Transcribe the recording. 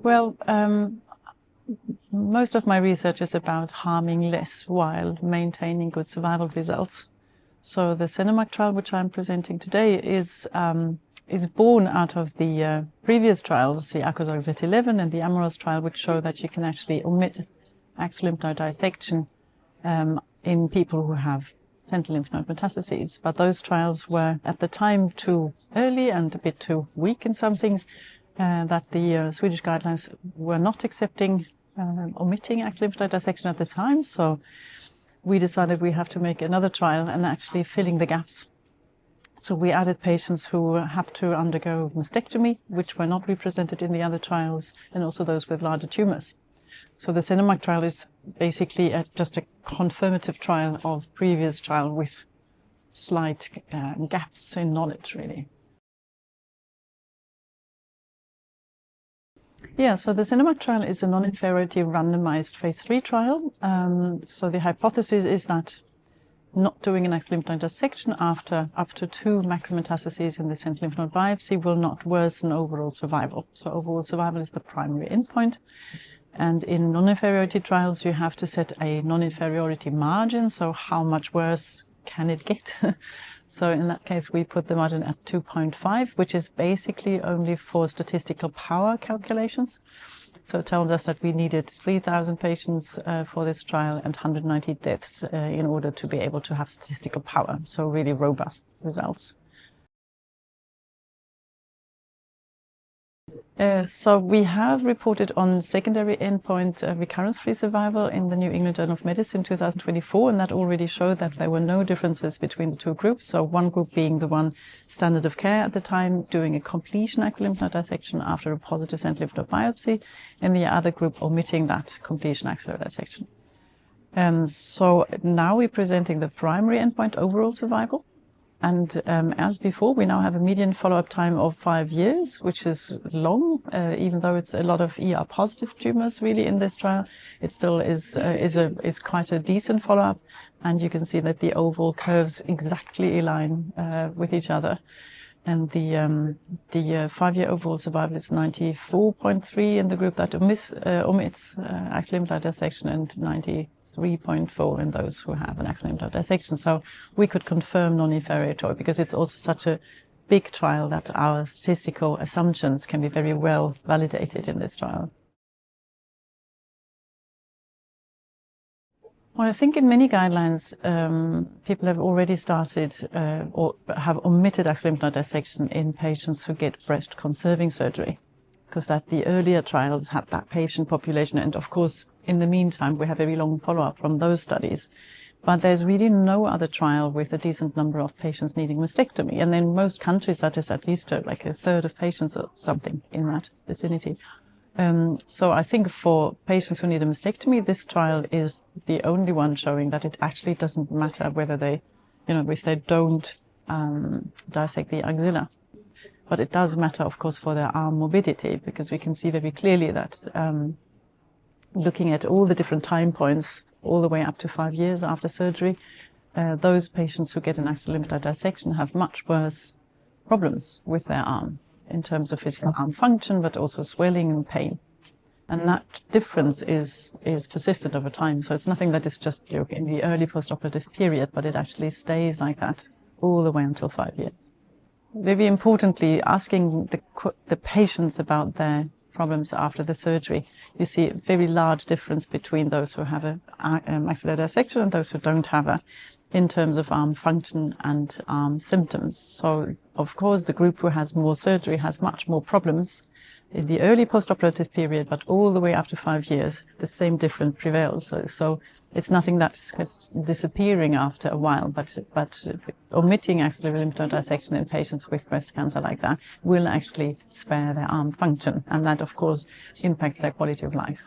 Well, most of my research is about harming less while maintaining good survival results. So the SENOMAC trial, which I'm presenting today, is born out of the previous trials, the ASCO 11 and the AMOROS trial, which show that you can actually omit axillary lymph node dissection in people who have sentinel lymph node metastases. But those trials were at the time too early and a bit too weak in some things, that the Swedish guidelines were not accepting omitting axillary lymph node dissection at the time. So we decided we have to make another trial and actually filling the gaps. So we added patients who have to undergo mastectomy, which were not represented in the other trials, and also those with larger tumors. So the SENOMAC trial is basically just a confirmative trial of previous trial with slight gaps in knowledge, really. Yeah, so the SENOMAC trial is a non-inferiority randomized phase 3 trial. So the hypothesis is that not doing an axillary lymph node dissection after up to 2 macrometastases in the sentinel lymph node biopsy will not worsen overall survival. So overall survival is the primary endpoint. And in non-inferiority trials, you have to set a non-inferiority margin. So how much worse can it get? So in that case, we put the margin at 2.5, which is basically only for statistical power calculations. So it tells us that we needed 3,000 patients for this trial and 190 deaths in order to be able to have statistical power. So really robust results. So we have reported on secondary endpoint recurrence-free survival in the New England Journal of Medicine 2024, and that already showed that there were no differences between the two groups. So one group being the one standard of care at the time, doing a completion axillary lymph node dissection after a positive sentinel lymph node biopsy, and the other group omitting that completion axillary dissection. So now we're presenting the primary endpoint, overall survival. And as before, we now have a median follow-up time of 5 years, which is long, even though it's a lot of ER-positive tumors really in this trial. It still is quite a decent follow-up, and you can see that the overall curves exactly align with each other. And the 5-year overall survival is 94.3 in the group that omits axillary lymph node dissection, and 93.4 in those who have an axillary lymph node dissection. So we could confirm non-inferiority because it's also such a big trial that our statistical assumptions can be very well validated in this trial. Well, I think in many guidelines, people have already started or have omitted axillary lymph node dissection in patients who get breast conserving surgery, because that the earlier trials had that patient population. And of course, in the meantime, we have very long follow-up from those studies. But there's really no other trial with a decent number of patients needing mastectomy. And in most countries, that is at least like a third of patients or something in that vicinity. So I think for patients who need a mastectomy, this trial is the only one showing that it actually doesn't matter whether they, if they don't dissect the axilla. But it does matter, of course, for their arm morbidity, because we can see very clearly that looking at all the different time points, all the way up to 5 years after surgery, those patients who get an axillary lymph node dissection have much worse problems with their arm in terms of physical arm function, but also swelling and pain. And that difference is persistent over time. So it's nothing that is just in the early postoperative period, but it actually stays like that all the way until 5 years. Very importantly, asking the patients about their problems after the surgery, you see a very large difference between those who have a maxillary dissection and those who don't have a, in terms of arm function and arm symptoms. So, of course, the group who has more surgery has much more problems in the early postoperative period, but all the way up to 5 years, the same difference prevails. So it's nothing that's disappearing after a while, but omitting axillary lymph node dissection in patients with breast cancer like that will actually spare their arm function, and that, of course, impacts their quality of life.